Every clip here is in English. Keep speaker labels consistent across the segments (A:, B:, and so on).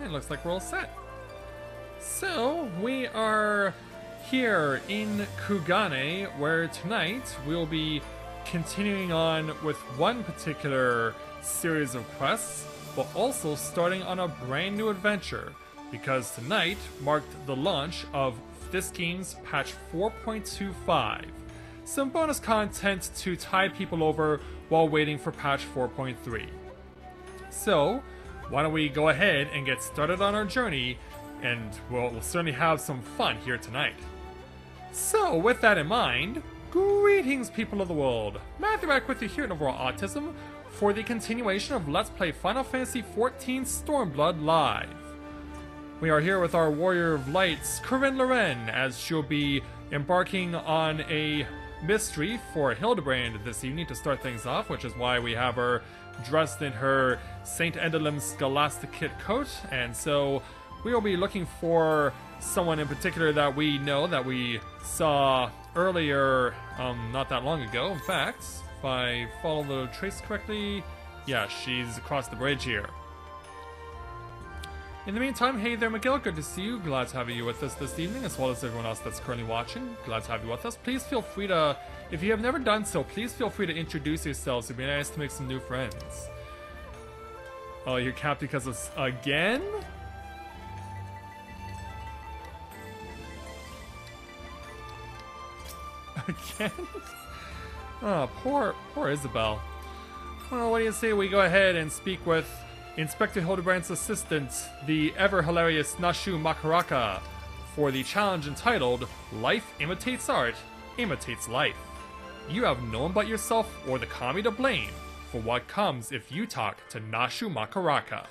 A: it looks like we're all set. So, we are here in Kugane, where tonight we'll be continuing on with one particular series of quests, but also starting on a brand new adventure, because tonight marked the launch of this game's patch 4.25. Some bonus content to tide people over while waiting for patch 4.3. So, why don't we go ahead and get started on our journey, and we'll certainly have some fun here tonight. So, with that in mind, greetings people of the world! Matthew back with you here at Overall Autism for the continuation of Let's Play Final Fantasy XIV Stormblood Live. We are here with our Warrior of Lights, Corinne Loren, as she'll be embarking on a mystery for Hildibrand this evening to start things off, which is why we have her dressed in her Saint Endelum Scholastic Kit coat, and so we will be looking for someone in particular that we know, that we saw earlier, not that long ago. In fact, if I follow the trace correctly, yeah, she's across the bridge here. In the meantime, hey there Miguel, good to see you. Glad to have you with us this evening, as well as everyone else that's currently watching. Glad to have you with us. Please feel free to, if you have never done so, please feel free to introduce yourselves. It'd be nice to make some new friends. Oh, you're capped because of... again? Again? Oh, poor Isabel. Well, what do you say we go ahead and speak with Inspector Hildibrand's assistant, the ever-hilarious Nashu Makaraka, for the challenge entitled Life Imitates Art, Imitates Life. You have no one but yourself or the kami to blame for what comes if you talk to Nashu Makaraka.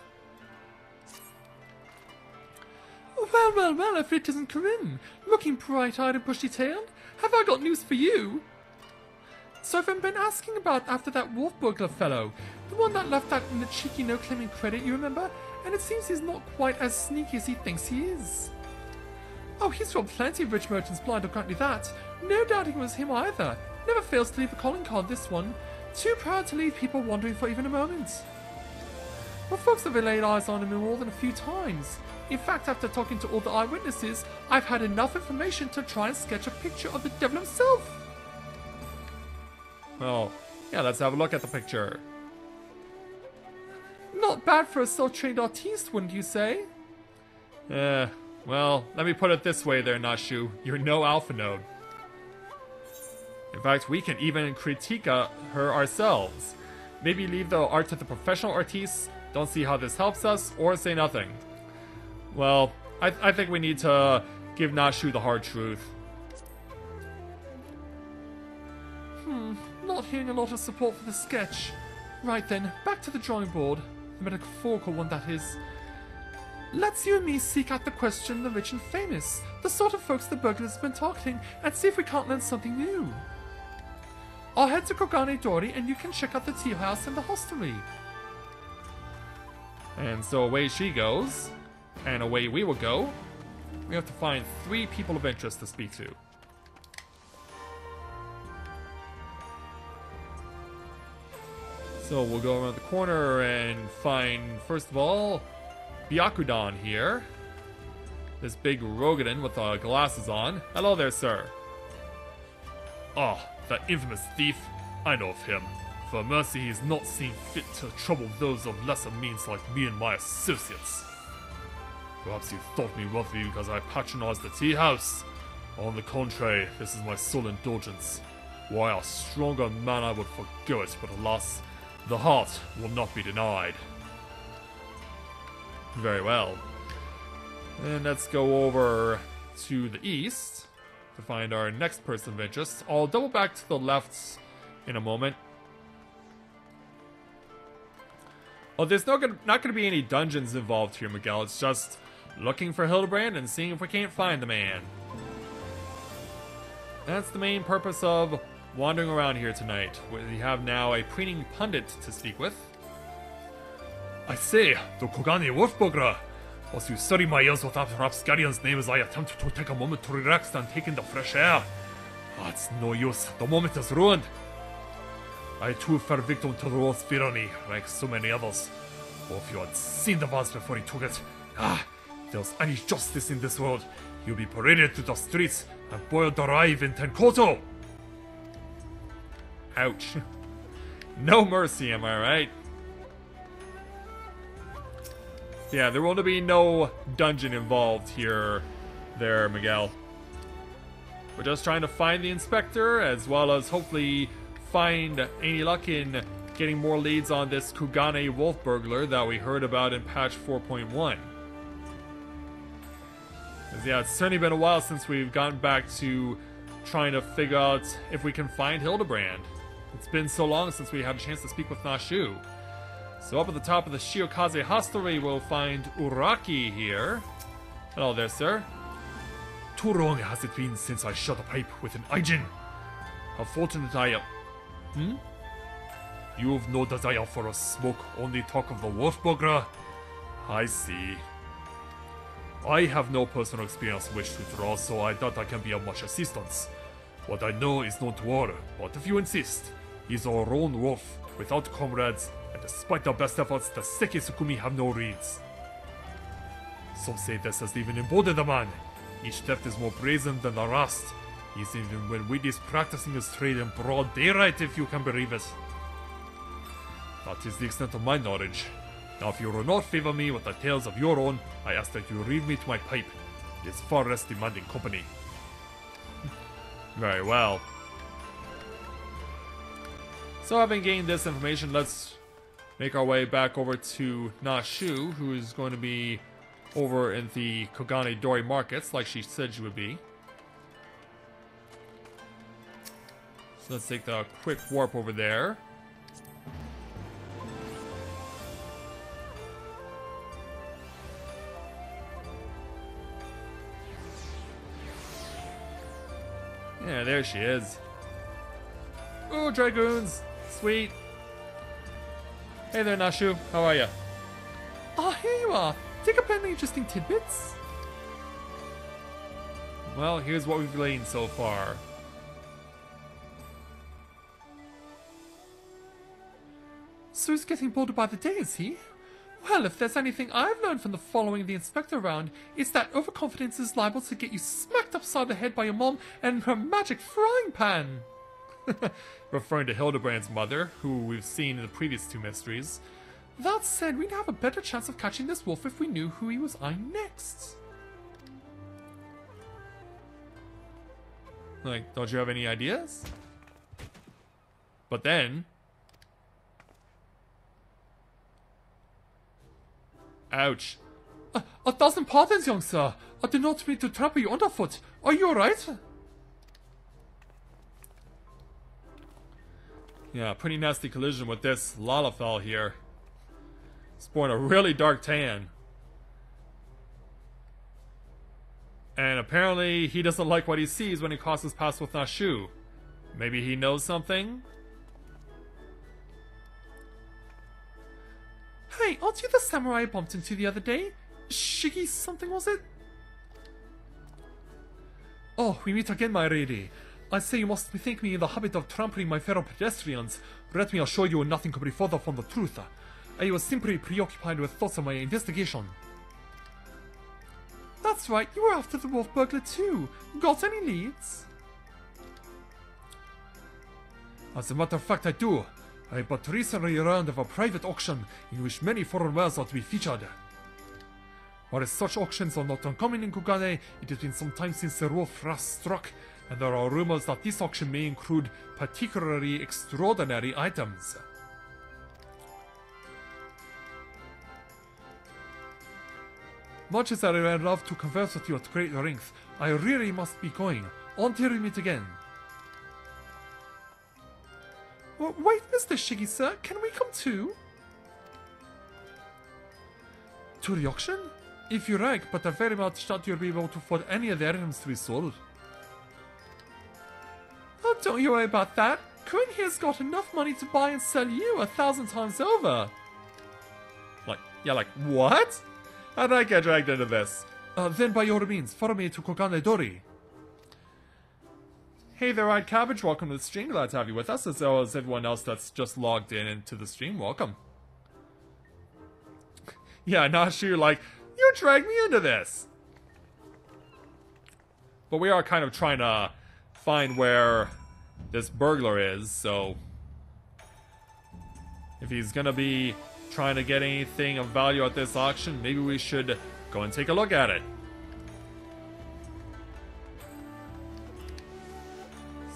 B: Well, if it isn't Corinne, looking bright-eyed and bushy-tailed, have I got news for you? So I've been asking about after that wolf burglar fellow, the one that left that cheeky no-claiming credit, you remember? And it seems he's not quite as sneaky as he thinks he is. Oh, he's robbed plenty of rich merchants blind, I'll grant you that. No doubting it was him either. Never fails to leave a calling card, this one. Too proud to leave people wondering for even a moment. Well, folks have laid eyes on him more than a few times. In fact, after talking to all the eyewitnesses, I've had enough information to try and sketch a picture of the devil himself.
A: Well, yeah, let's have a look at the picture.
B: Not bad for a self-trained artiste, wouldn't you say?
A: Well, let me put it this way there, Nashu. You're no alpha node. In fact, we can even critique her ourselves. Maybe leave the art to the professional artists, don't see how this helps us, or say nothing. Well, I think we need to give Nashu the hard truth.
B: Not hearing a lot of support for the sketch. Right then, back to the drawing board. The metaphorical one, that is. Let's you and me seek out the question, the rich and famous, the sort of folks the burglars have been targeting, and see if we can't learn something new. I'll head to Kugane Dori, and you can check out the tea house and the hostelry.
A: And so away she goes, and away we will go. We have to find 3 people of interest to speak to. So we'll go around the corner and find, first of all, Byakudan here. This big Rogadan with glasses on. Hello there, sir.
C: Ah, that infamous thief. I know of him. For mercy, he has not seen fit to trouble those of lesser means like me and my associates. Perhaps you thought me wealthy because I patronized the tea house. On the contrary, this is my sole indulgence. Why, a stronger man I would forgo it, but alas, the heart will not be denied.
A: Very well. And let's go over to the east to find our next person of interest. I'll double back to the left in a moment. Oh, there's not going to be any dungeons involved here, Miguel. It's just looking for Hildibrand and seeing if we can't find the man. That's the main purpose of wandering around here tonight. We have now a preening pundit to speak with.
C: I say, the Kugane Wolfburglar. As you study my ears with that rapscallion's name as I attempt to take a moment to relax and take in the fresh air. It's no use. The moment is ruined. I too fell victim to the wolf's tyranny, like so many others. Oh, if you had seen the vase before he took it, If there's any justice in this world, you'll be paraded to the streets and boiled alive in Tenkoto!
A: Ouch. No mercy, am I right? Yeah, there will be no dungeon involved here, there, Miguel. We're just trying to find the inspector, as well as hopefully find any luck in getting more leads on this Kugane wolf burglar that we heard about in patch 4.1. Yeah, it's certainly been a while since we've gotten back to trying to figure out if we can find Hildibrand. It's been so long since we had a chance to speak with Nashu. So up at the top of the Shiokaze hostelry, we'll find Uraki here. Hello there, sir.
C: Too long has it been since I shot a pipe with an Aijin. How fortunate I am. You've no desire for a smoke, only talk of the wolf burglar? I see. I have no personal experience in which to draw, so I doubt I can be of much assistance. What I know is known to all, but if you insist, he's our own wolf, without comrades, and despite our best efforts, the Seki Sukumi have no reeds. Some say this has even emboldened the man. Each theft is more brazen than the last. He's even when witness practicing his trade in broad daylight, if you can believe it. That is the extent of my knowledge. Now, if you will not favor me with the tales of your own, I ask that you leave me to my pipe. It is far less demanding company.
A: Very well. So having gained this information, let's make our way back over to Nashu, who is going to be over in the Kugane Dori markets, like she said she would be. So let's take the quick warp over there. Yeah, there she is. Oh, dragoons! Sweet. Hey there, Nashu. How are you?
B: Ah, here you are. Take up any interesting tidbits?
A: Well, here's what we've gleaned so far.
B: So he's getting bolder by the day, is he? Well, if there's anything I've learned from the following the inspector around, it's that overconfidence is liable to get you smacked upside the head by your mom and her magic frying pan.
A: Referring to Hildibrand's mother, who we've seen in the previous two mysteries.
B: That said, we'd have a better chance of catching this wolf if we knew who he was eyeing next.
A: Like, don't you have any ideas? But then... Ouch.
B: 1,000 pardons, young sir. I did not mean to trample you underfoot. Are you alright?
A: Yeah, pretty nasty collision with this Lalafell here. Sporting a really dark tan. And apparently he doesn't like what he sees when he crosses paths with Nashu. Maybe he knows something?
B: Hey, aren't you the samurai I bumped into the other day? Shiggy something, was it? Oh, we meet again, my lady. I say you must bethink me in the habit of trampling my fellow pedestrians. Let me assure you nothing could be further from the truth. I was simply preoccupied with thoughts of my investigation. That's right, you were after the wolf burglar too. Got any leads?
C: As a matter of fact, I do. I but recently learned of a private auction in which many foreign wares are to be featured. While such auctions are not uncommon in Kugane, it has been some time since the wolf last struck, and there are rumors that this auction may include particularly extraordinary items. Much as I would love to converse with you at great length, I really must be going. Until we meet again.
B: Wait, Mr. Shiggy, sir, can we come too?
C: To the auction? If you like, but I very much doubt you'll be able to afford any of the items to be sold.
B: Oh, don't you worry about that. Corinne here's got enough money to buy and sell you 1,000 times over.
A: Like, yeah, like, what? How did I get dragged into this?
C: Then by all means, follow me to Kugane Dori.
A: Hey there, Ride Cabbage, welcome to the stream, glad to have you with us, as well as everyone else that's just logged in into the stream, welcome. Yeah, Nashu, like, You dragged me into this! But we are kind of trying to find where this burglar is, so... if he's gonna be trying to get anything of value at this auction, maybe we should go and take a look at it.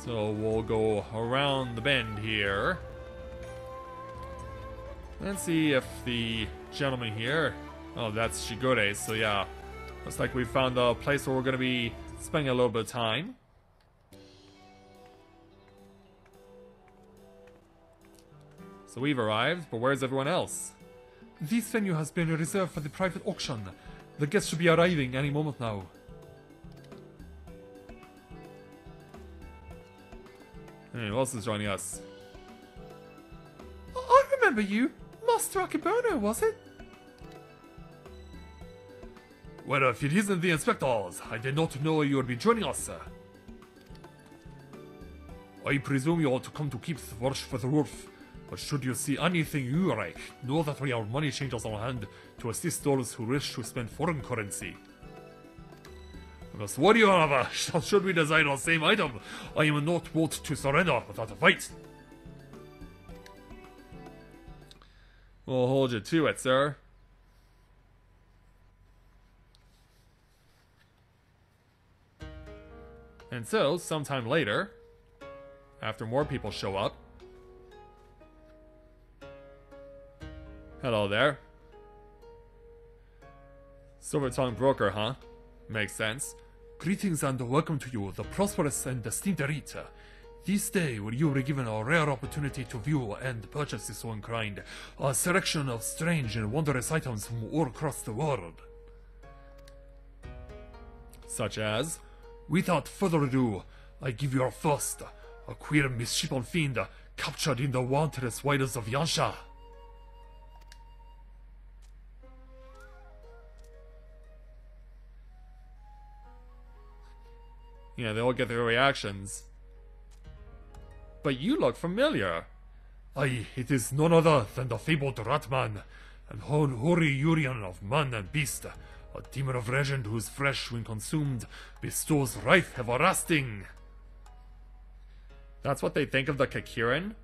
A: So we'll go around the bend here. Let's see if the gentleman here... oh, that's Shigure, so yeah. Looks like we found the place where we're gonna be spending a little bit of time. So we've arrived, but where's everyone else?
B: This venue has been reserved for the private auction. The guests should be arriving any moment now.
A: Hey, who else is joining us?
B: I remember you. Master Akebono, was it?
C: Well, if it isn't the inspectors, I did not know you would be joining us. I presume you ought to come to keep the watch for the roof, but should you see anything you like, know that we have money changers on hand to assist those who wish to spend foreign currency. I must warn you, however, should we desire the same item, I am not wont to surrender without a fight.
A: We'll hold you to it, sir. And so, sometime later, after more people show up... hello there. Silver-tongued broker, huh? Makes sense.
C: Greetings and welcome to you, the prosperous and esteemed Rita. This day, where you were given a rare opportunity to view and purchase this one kind, a selection of strange and wondrous items from all across the world.
A: Such as?
C: Without further ado, I give you our first, a queer misshapen fiend captured in the wanderous wilds of Yansha.
A: Yeah, they all get their reactions. But you look familiar.
C: Aye, it is none other than the fabled Ratman, an hoary union of man and beast, a demon of legend whose flesh, when consumed, bestows life everlasting.
A: That's what they think of the Kakirin?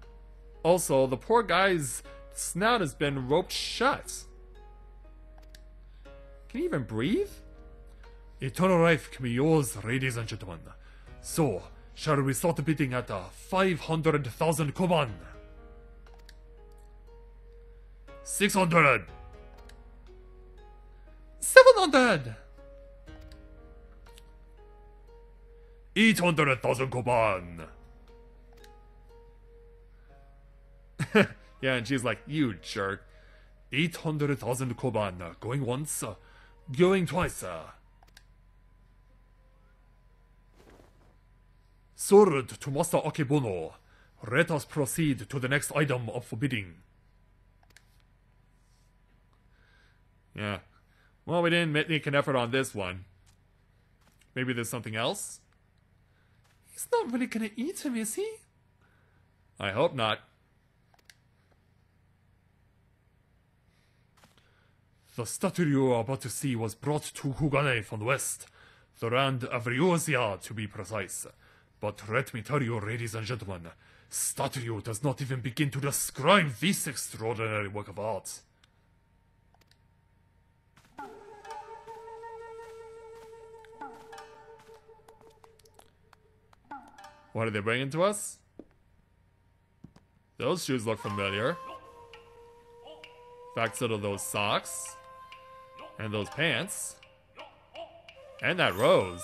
A: Also, the poor guy's snout has been roped shut. Can he even breathe?
C: Eternal life can be yours, ladies and gentlemen. So, shall we start the bidding at 500,000 koban? 600!
B: 700!
C: 800,000 koban!
A: Yeah, and she's like, you jerk.
C: 800,000 koban, going once, going twice. Sword to Master Akebono. Let us proceed to the next item of forbidding.
A: Yeah. Well, we didn't make an effort on this one. Maybe there's something else?
B: He's not really gonna eat him, is he?
A: I hope not.
C: The statue you are about to see was brought to Kugane from the west, the land of Ryusia to be precise. But let me tell you, ladies and gentlemen, statue does not even begin to describe this extraordinary work of art.
A: What are they bringing to us? Those shoes look familiar. In fact, so do those socks. And those pants. And that rose.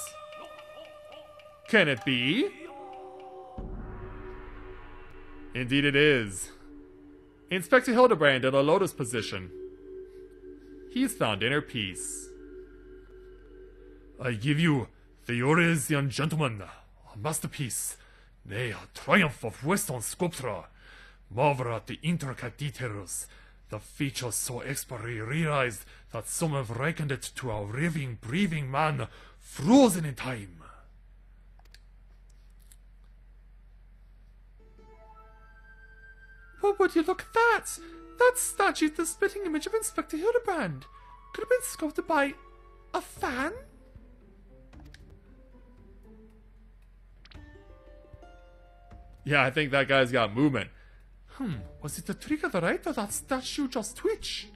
A: Can it be? Indeed it is. Inspector Hildibrand in a Lotus position. He's found inner peace.
C: I give you the Eurasian gentleman, a masterpiece, nay, a triumph of Western sculpture. Marvel at the intricate details, the features so expertly realized that some have likened it to a living, breathing man frozen in time.
B: Well, would you look at that? That statue's the spitting image of Inspector Hildibrand. Could have been sculpted by a fan?
A: Yeah, I think that guy's got movement.
B: Was it the trick of the right or that statue just twitch?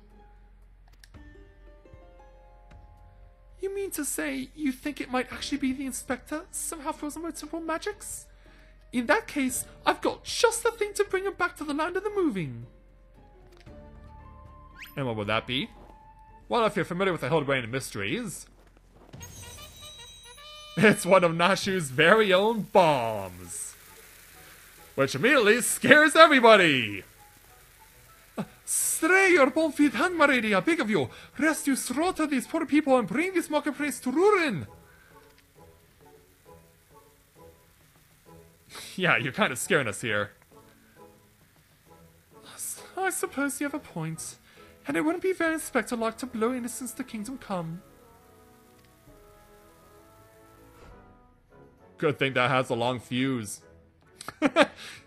B: You mean to say you think it might actually be the Inspector, somehow frozen with simple magics? In that case, I've got just the thing to bring him back to the land of the moving.
A: And what would that be? Well, if you're familiar with the Hildibrand mysteries, it's one of Nashu's very own bombs, which immediately scares everybody.
B: Stray your bonfit hand, my lady, I beg of you. Rescue slaughter these poor people and bring this marketplace to ruin.
A: Yeah, you're kind of scaring us here.
B: I suppose you have a point. And it wouldn't be very Inspector-like to blow innocence to kingdom come.
A: Good thing that has a long fuse.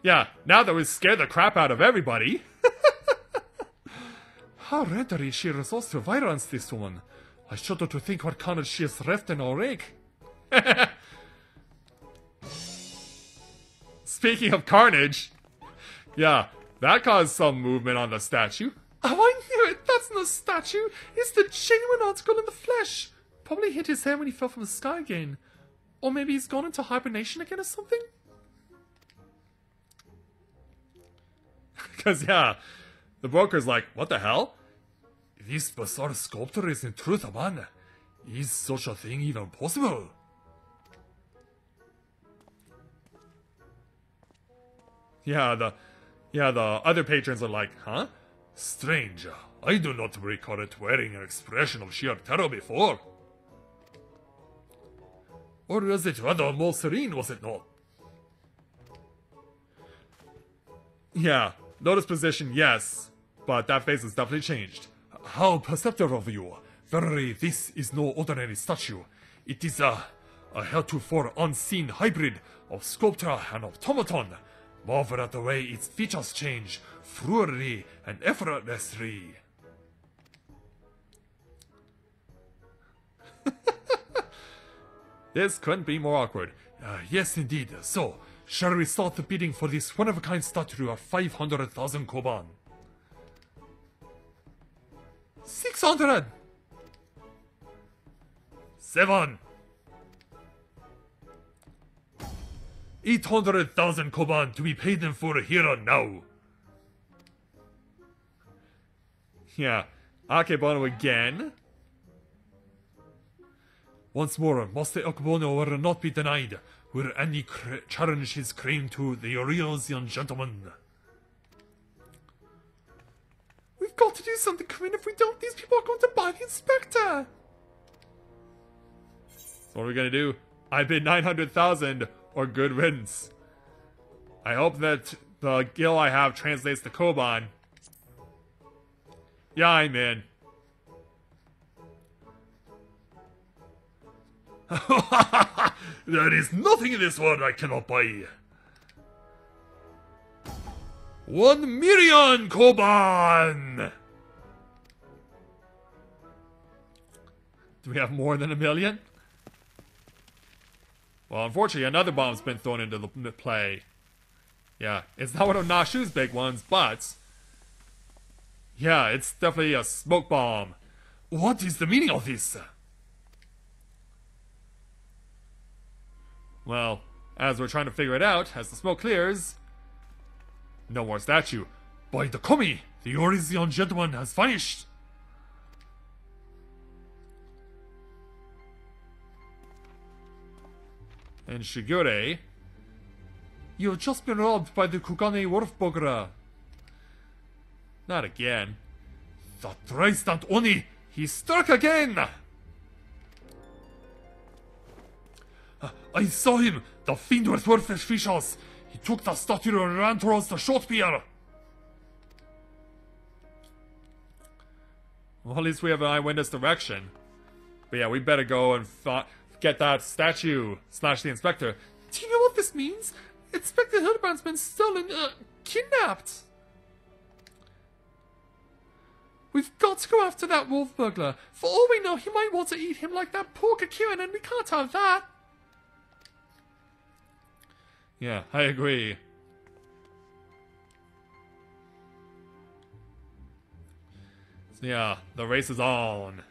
A: Yeah, now that we've scared the crap out of everybody.
B: How readily she resorts to violence, this woman. I shudder to think what carnage she has left in our wake.
A: Speaking of carnage, yeah, that caused some movement on the statue.
B: Oh, I knew it! That's not a statue! It's the genuine article in the flesh! Probably hit his hair when he fell from the sky again. Or maybe he's gone into hibernation again or something?
A: Because, yeah, the broker's like, what the hell? This bizarre sculptor is in truth a man. Is such a thing even possible? Yeah, the other patrons are like, huh? Strange. I do not recall it wearing an expression of sheer terror before. Or was it rather more serene, was it not? Yeah, Lotus position, yes. But that face has definitely changed. How perceptive of you. Verily, this is no ordinary statue. It is a heretofore unseen hybrid of sculptor and automaton. Marvel at the way its features change, fluidly and effortlessly. This couldn't be more awkward. Yes, indeed. So, shall we start the bidding for this one-of-a-kind statue of 500,000 koban?
B: 600!
A: 7! 800,000 koban to be paid them for here and now. Yeah, Akebono again. Once more, Master Akebono will not be denied. Will any challenge his claim to the Eurasian gentleman?
B: We've got to do something, Corinne. If we don't, these people are going to buy the Inspector.
A: So what are we gonna do? I bid 900,000 or good riddance. I hope that the gil I have translates to koban. Yeah, I'm in. There is nothing in this world I cannot buy. 1 million koban! Do we have more than 1 million? Well, unfortunately, another bomb's been thrown into the play. Yeah, it's not one of Nashu's big ones, but... yeah, it's definitely a smoke bomb. What is the meaning of this? Well, as we're trying to figure it out, as the smoke clears... no more statue. By the Komi, the Eurasian gentleman has vanished. And Shigure... you've just been robbed by the Kugane Wolfbogger. Not again. The Tristant Oni! He struck again! I saw him! The fiend with wolfish fishes! He took the statue and ran towards the short pier! Well, at least we have an eyewitness direction. But yeah, we better go and get that statue / the Inspector.
B: Do you know what this means? Inspector Hildibrand's been stolen, kidnapped! We've got to go after that wolf burglar. For all we know, he might want to eat him like that poor Kugane, and we can't have that.
A: Yeah, I agree. So yeah, the race is on.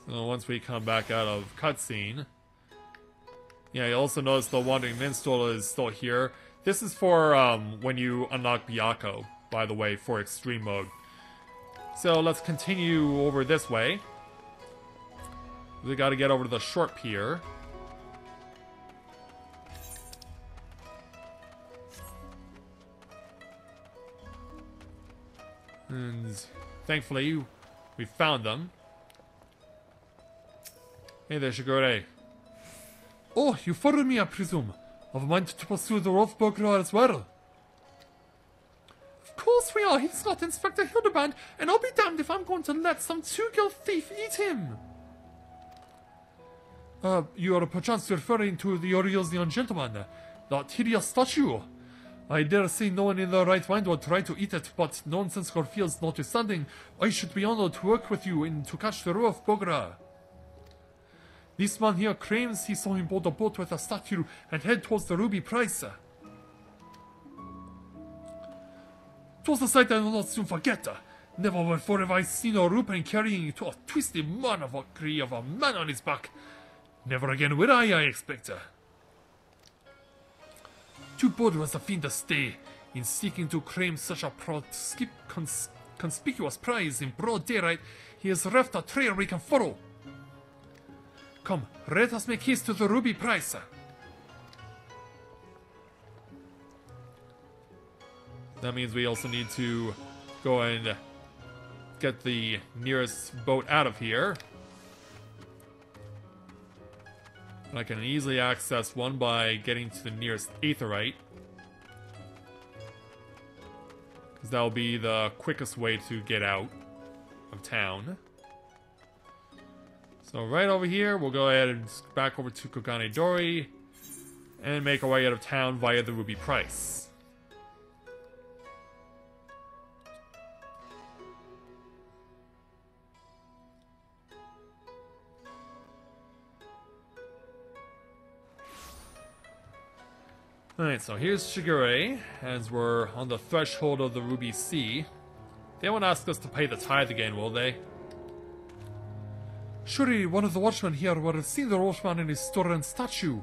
A: So once we come back out of cutscene, yeah, you also notice the Wandering Minstrel is still here. This is for when you unlock Byakko, by the way, for Extreme Mode. So let's continue over this way. We gotta get over to the short pier. And thankfully, we found them. Hey there, Kugane.
B: Oh, you followed me, I presume. I've mind to pursue the wolf burglar as well. Of course we are. He's not Inspector Hildibrand, and I'll be damned if I'm going to let some two-girl thief eat him. You are perchance referring to the Oriosian gentleman, that hideous statue. I dare say no one in their right mind would try to eat it, but nonsensical fears notwithstanding, I should be honored to work with you to catch the wolf burglar. This man here claims he saw him board a boat with a statue and head towards the ruby prize. 'Twas a sight I will not soon forget. Never before have I seen a Rupen carrying to a twisted mockery of a man on his back. Never again will I expect. Too bold was the fiend to stay in seeking to claim such a conspicuous prize in broad daylight. He has left a trail we can follow. Come, let us make haste to the ruby prize.
A: That means we also need to go and get the nearest boat out of here. I can easily access one by getting to the nearest aetheryte, because that will be the quickest way to get out of town. So right over here, we'll go ahead and back over to Kugane Dori and make our way out of town via the ruby price. Alright, so here's Kugane, as we're on the threshold of the Ruby Sea. They won't ask us to pay the tithe again, will they?
B: Surely one of the watchmen here would have seen the watchman in his stolen statue.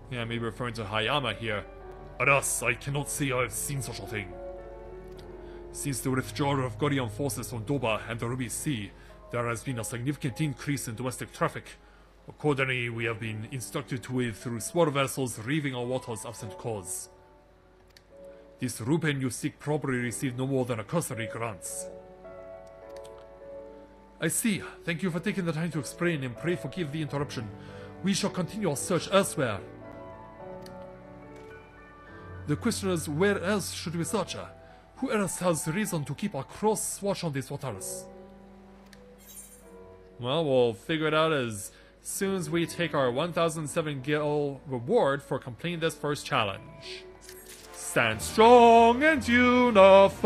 A: Yeah, maybe referring to Hayama here.
C: Alas, I cannot say I have seen such a thing.
A: Since the withdrawal of Gorian forces from Doba and the Ruby Sea, there has been a significant increase in domestic traffic. Accordingly, we have been instructed to wade through small vessels, reaving our waters absent cause. This Rupen you seek probably received no more than a cursory glance.
B: I see. Thank you for taking the time to explain, and pray forgive the interruption. We shall continue our search elsewhere. The question is, where else should we search? Who else has reason to keep a close watch on these waters?
A: Well, we'll figure it out as soon as we take our 1007 gil reward for completing this first challenge. Stand strong and unified!